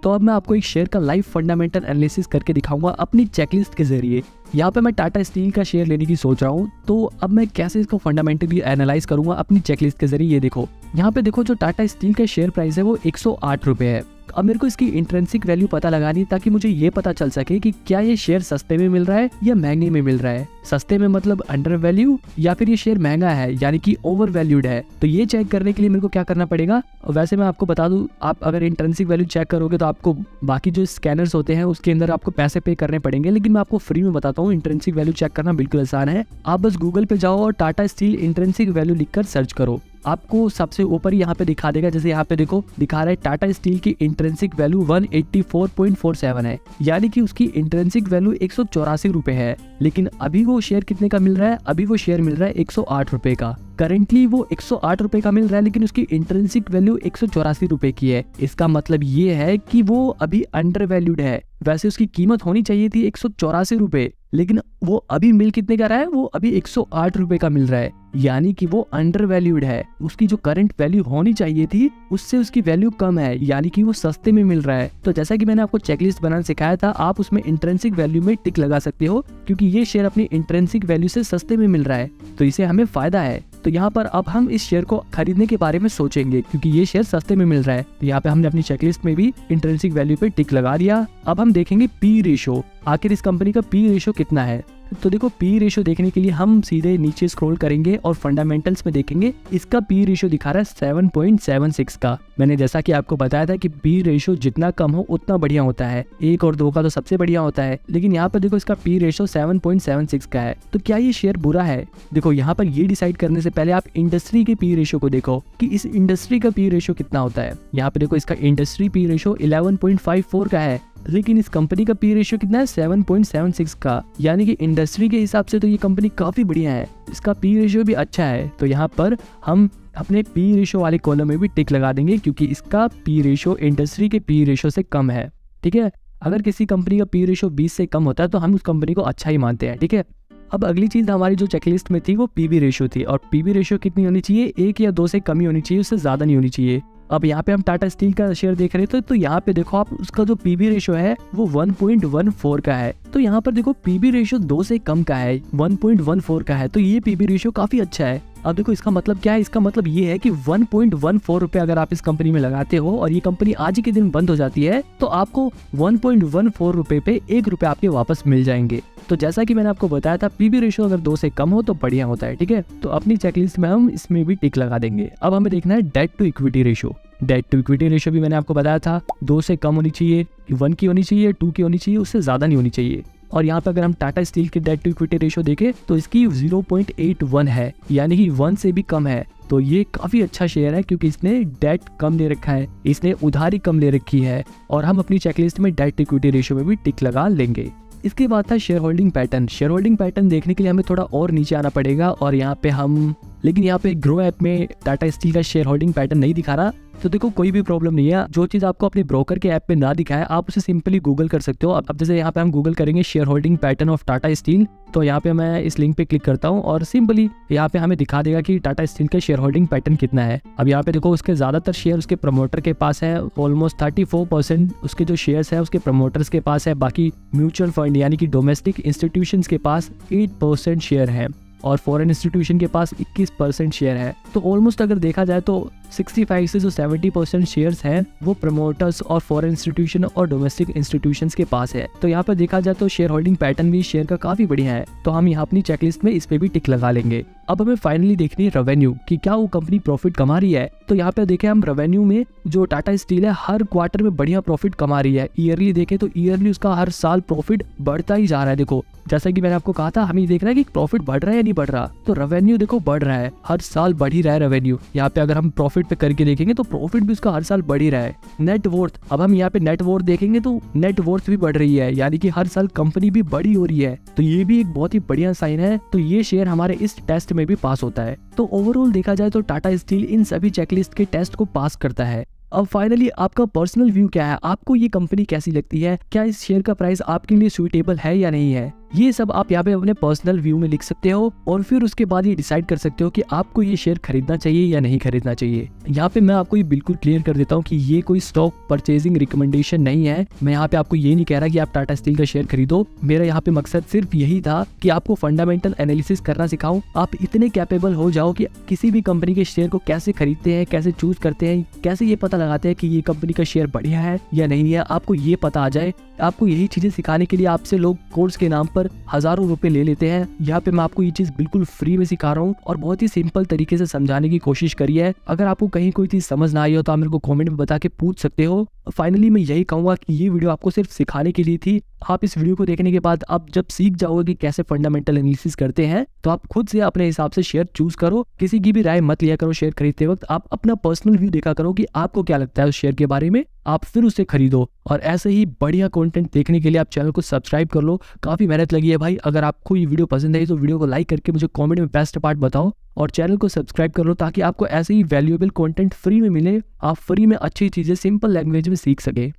तो अब मैं आपको एक शेयर का लाइव फंडामेंटल एनालिसिस करके दिखाऊंगा अपनी चेकलिस्ट के जरिए। यहाँ पे मैं टाटा स्टील का शेयर लेने की सोच रहा हूँ, तो अब मैं कैसे इसको फंडामेंटली एनालाइज करूंगा अपनी चेकलिस्ट के जरिए। ये देखो, यहाँ पे देखो जो टाटा स्टील का शेयर प्राइस है वो 108 रुपये है। अब मेरे को इसकी इंट्रिंसिक वैल्यू पता लगानी है ताकि मुझे ये पता चल सके कि क्या ये शेयर सस्ते में मिल रहा है या महंगे में मिल रहा है। सस्ते में मतलब अंडर वैल्यू, या फिर ये शेयर महंगा है यानी कि ओवर वैल्यूड है। तो ये चेक करने के लिए मेरे को क्या करना पड़ेगा। वैसे मैं आपको बता दूं, आप अगर इंट्रिंसिक वैल्यू चेक करोगे तो आपको बाकी जो स्कैनर्स होते हैं उसके अंदर आपको पैसे पे करने पड़ेंगे, लेकिन मैं आपको फ्री में बताता हूँ। इंट्रिंसिक वैल्यू चेक करना बिल्कुल आसान है। आप बस गूगल पे जाओ और टाटा स्टील इंट्रिंसिक वैल्यू लिखकर सर्च करो, आपको सबसे ऊपर यहाँ पे दिखा देगा। जैसे यहाँ पे देखो दिखा रहा है टाटा स्टील की इंट्रिंसिक वैल्यू 184.47 है, यानी कि उसकी इंट्रिंसिक वैल्यू 184 रुपए है। लेकिन अभी वो शेयर कितने का मिल रहा है? अभी वो शेयर मिल रहा है 108 रुपए का। करेंटली वो 108 रुपए का मिल रहा है, लेकिन उसकी इंट्रिंसिक वैल्यू 184 रुपए की है। इसका मतलब ये है कि वो अभी अंडर वैल्यूड है। वैसे उसकी कीमत होनी चाहिए थी 184 रुपए, लेकिन वो अभी मिल कितने का रहा है? वो अभी 108 रुपए का मिल रहा है, यानी कि वो अंडर वैल्यूड है। उसकी जो करंट वैल्यू होनी चाहिए थी उससे उसकी वैल्यू कम है, यानी कि वो सस्ते में मिल रहा है। तो जैसा कि मैंने आपको चेकलिस्ट बनाना सिखाया था, आप उसमें इंट्रिंसिक वैल्यू में टिक लगा सकते हो, क्योंकि ये शेयर अपनी इंट्रिंसिक वैल्यू से सस्ते में मिल रहा है, तो इसे हमें फायदा है। तो यहाँ पर अब हम इस शेयर को खरीदने के बारे में सोचेंगे, क्योंकि ये शेयर सस्ते में मिल रहा है। तो यहाँ पे हमने अपनी चेकलिस्ट में भी इंट्रिंसिक वैल्यू पे टिक लगा दिया। अब हम देखेंगे पी रेशो, आखिर इस कंपनी का पी रेशो कितना है। तो देखो, पी रेशो देखने के लिए हम सीधे नीचे स्क्रॉल करेंगे और फंडामेंटल्स में देखेंगे। इसका पी रेशो दिखा रहा है 7.76 का। मैंने जैसा कि आपको बताया था कि पी रेशो जितना कम हो उतना बढ़िया होता है। 1 और 2 का तो सबसे बढ़िया होता है, लेकिन यहाँ पर देखो इसका पी रेशो 7.76 का है। तो क्या ये शेयर बुरा है? देखो, यहाँ पर ये डिसाइड करने से पहले आप इंडस्ट्री के पी रेशो को देखो कि इस इंडस्ट्री का पी रेशो कितना होता है। यहाँ पे देखो इसका इंडस्ट्री पी रेशो 11.54 का है, लेकिन इस कंपनी का पी रेशियो कितना है? 7.76 का, यानी कि इंडस्ट्री के हिसाब से तो ये कंपनी काफी बढ़िया है। इसका पी रेशियो भी अच्छा है। तो यहाँ पर हम अपने पी रेशियो वाले कॉलम में भी टिक लगा देंगे, क्योंकि इसका पी रेशियो इंडस्ट्री के पी रेशियो से कम है। ठीक है, अगर किसी कंपनी का पी रेशियो 20 से कम होता है तो हम उस कंपनी को अच्छा ही मानते हैं। ठीक है, अब अगली चीज हमारी जो चेकलिस्ट में थी वो पीवी रेशियो थी, और पीवी रेशियो कितनी होनी चाहिए? 1 या 2 से कम ही होनी चाहिए, उससे ज्यादा नहीं होनी चाहिए। अब यहाँ पे हम टाटा स्टील का शेयर देख रहे थे, तो यहाँ पे देखो आप, उसका जो पीबी रेशियो है वो 1.14 का है। तो यहाँ पर देखो पीबी रेशियो 2 से कम का है, 1.14 का है, तो ये पीबी रेशियो काफी अच्छा है। अब देखो इसका मतलब क्या है? इसका मतलब ये है कि 1.14 रुपए अगर आप इस कंपनी में लगाते हो और ये कंपनी आज ही के दिन बंद हो जाती है, तो आपको 1.14 रुपए पे 1 रुपए आपके वापस मिल जाएंगे। तो जैसा कि मैंने आपको बताया था, पीबी रेशियो अगर 2 से कम हो तो बढ़िया होता है। ठीक है, तो अपनी चेकलिस्ट में हम इसमें भी टिक लगा देंगे। अब हमें देखना है debt to equity ratio. Debt to equity ratio भी मैंने आपको बताया था, 2 से कम होनी चाहिए, 1 की होनी चाहिए, 2 की होनी चाहिए, उससे ज्यादा नहीं होनी चाहिए। और यहाँ पे अगर हम टाटा स्टील के डेट टू इक्विटी रेशियो देखें तो इसकी 0.81 है, यानी कि 1 से भी कम है। तो ये काफी अच्छा शेयर है, क्योंकि इसने डेट कम ले रखा है, इसने उधारी कम ले रखी है, और हम अपनी चेकलिस्ट में डेट टू इक्विटी रेशियो में भी टिक लगा लेंगे। इसके बाद था share holding pattern. Share holding pattern देखने के लिए हमें थोड़ा और नीचे आना पड़ेगा, और यहाँ पे हम, लेकिन यहाँ पे ग्रो ऐप में टाटा स्टील का शेयर होल्डिंग पैटर्न नहीं दिखा रहा। तो देखो कोई भी प्रॉब्लम नहीं है, जो चीज आपको अपने ब्रोकर के ऐप पे ना दिखाए आप उसे सिंपली गूगल कर सकते हो। अब जैसे यहाँ पे हम गूगल करेंगे share holding pattern of Tata steel, तो यहाँ पे मैं इस लिंक पे क्लिक करता हूँ और सिंपली यहाँ पे हमें दिखा देगा कि टाटा स्टील का शेयर होल्डिंग पैटर्न कितना है। अब यहाँ पे देखो उसके ज्यादातर शेयर उसके प्रमोटर के पास है, ऑलमोस्ट 34% उसके जो शेयर्स है उसके प्रमोटर्स के पास है। बाकी म्यूचुअल फंड यानी कि डोमेस्टिक इंस्टीट्यूशंस के पास 8% शेयर है, और फॉरेन इंस्टीट्यूशन के पास 21% शेयर है। तो ऑलमोस्ट अगर देखा जाए तो 65 से जो 70% शेयर्स हैं वो प्रमोटर्स और फॉरेन इंस्टीट्यूशन और डोमेस्टिक इंस्टीट्यूशंस के पास है। तो यहाँ पर देखा जाए तो शेयर होल्डिंग पैटर्न भी शेयर का काफी बढ़िया है, तो हम यहाँ अपनी चेकलिस्ट में इस पे भी टिक लगा लेंगे। अब हमें फाइनली देखनी है रेवेन्यू कि क्या वो कंपनी प्रॉफिट कमा रही है। तो यहाँ पे देखें हम रेवेन्यू में जो टाटा स्टील है हर क्वार्टर में बढ़िया प्रॉफिट कमा रही है। ईयरली देखें तो ईयरली उसका हर साल प्रॉफिट बढ़ता ही जा रहा है। देखो जैसा कि मैंने आपको कहा था, हमें देखना है कि प्रॉफिट बढ़ रहा है या नहीं बढ़ रहा। तो रेवेन्यू देखो बढ़ रहा है, हर साल बढ़ ही रहा है रेवेन्यू। यहाँ पे अगर हम प्रॉफिट पे करके देखेंगे तो प्रॉफिट भी उसका हर साल बढ़ ही रहा है। नेट वर्थ, अब हम यहाँ पे नेट वर्थ देखेंगे तो नेट वर्थ भी बढ़ रही है, यानी कि हर साल कंपनी भी बड़ी हो रही है। तो ये भी एक बहुत ही बढ़िया साइन है। तो ये शेयर हमारे इस टेस्ट में भी पास होता है। तो ओवरऑल देखा जाए तो टाटा स्टील इन सभी चेकलिस्ट के टेस्ट को पास करता है। अब फाइनली आपका पर्सनल व्यू क्या है? आपको ये कंपनी कैसी लगती है? क्या इस शेयर का प्राइस आपके लिए सुइटेबल है या नहीं है? ये सब आप यहाँ पे अपने पर्सनल व्यू में लिख सकते हो और फिर उसके बाद ये डिसाइड कर सकते हो कि आपको ये शेयर खरीदना चाहिए या नहीं खरीदना चाहिए। यहाँ पे मैं आपको ये बिल्कुल क्लियर कर देता हूँ कि ये कोई स्टॉक परचेजिंग रिकमेंडेशन नहीं है। मैं यहाँ पे आपको ये नहीं कह रहा कि आप टाटा स्टील का शेयर खरीदो। मेरा यहाँ पे मकसद सिर्फ यही था कि आपको फंडामेंटल एनालिसिस करना सिखाऊं। आप इतने कैपेबल हो जाओ कि किसी भी कंपनी के शेयर को कैसे खरीदते हैं, कैसे चूज करते हैं, कैसे ये पता लगाते हैं कि ये कंपनी का शेयर बढ़िया है या नहीं है, आपको ये पता आ जाए। आपको यही चीजें सिखाने के लिए आपसे लोग कोर्स के नाम पर हजारों रुपए ले लेते हैं। यहाँ पे मैं आपको ये चीज बिल्कुल फ्री में सिखा रहा हूँ और बहुत ही सिंपल तरीके से समझाने की कोशिश करी है। अगर आपको कहीं कोई चीज समझ ना आई हो तो आप मेरे को कमेंट में बता के पूछ सकते हो। फाइनली मैं यही कहूंगा कि ये वीडियो आपको सिर्फ सिखाने के लिए थी। आप इस वीडियो को देखने के बाद आप जब सीख जाओगे कि कैसे फंडामेंटल एनालिसिस करते हैं तो आप खुद से अपने हिसाब से शेयर चूज करो। किसी की भी राय मत लिया करो शेयर खरीदते वक्त। आप अपना पर्सनल व्यू देखा करो कि आपको क्या लगता है उस शेयर के बारे में, आप फिर उसे खरीदो। और ऐसे ही बढ़िया कंटेंट देखने के लिए आप चैनल को सब्सक्राइब कर लो। काफी मेहनत लगी है भाई। अगर आपको ये वीडियो पसंद आई तो वीडियो को लाइक करके मुझे कमेंट में बेस्ट पार्ट बताओ और चैनल को सब्सक्राइब कर लो ताकि आपको ऐसे ही वैल्यूएबल कंटेंट फ्री में मिले। आप फ्री में अच्छी चीजें सिंपल लैंग्वेज में सीख सके।